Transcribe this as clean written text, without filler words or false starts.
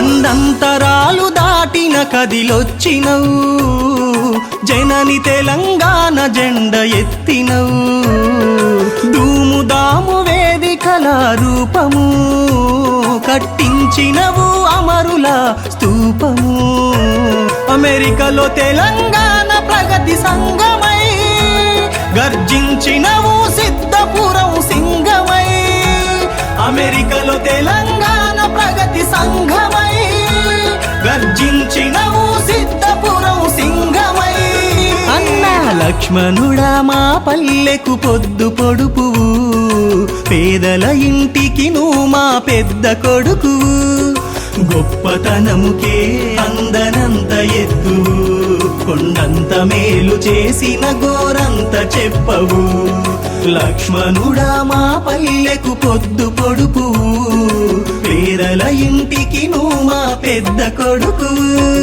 ఖండంతరాలు దాటిన కదిలొచ్చినవు, జనని తెలంగాణ జెండ ఎత్తినవు. ధూముదాము వేదికల రూపము కట్టించినవు, అమరుల స్తూపము. అమెరికాలో తెలంగాణ ప్రగతి సంఘమై గర్జించినవు, సిద్ధపురం సింగమై. అమెరికాలో తెలంగాణ ప్రగతి సంఘమై గర్జించినవు, సిద్ధపురం సింగమై. అన్నా లక్ష్మణుడా మా పల్లెకు పొద్దు పొడుపువు, పేదల ఇంటికి నువ్వు మా పెద్ద కొడుకువు. గొప్పతనముకే అందనంత ఎత్తు, కొండంత మేలు చేసిన గోరంత చెప్పవు. లక్ష్మణుడా మా పల్లెకు పొద్దు పొడుపువు, పేదల ఇంటికి నువ్వు మా పెద్ద కొడుకువు.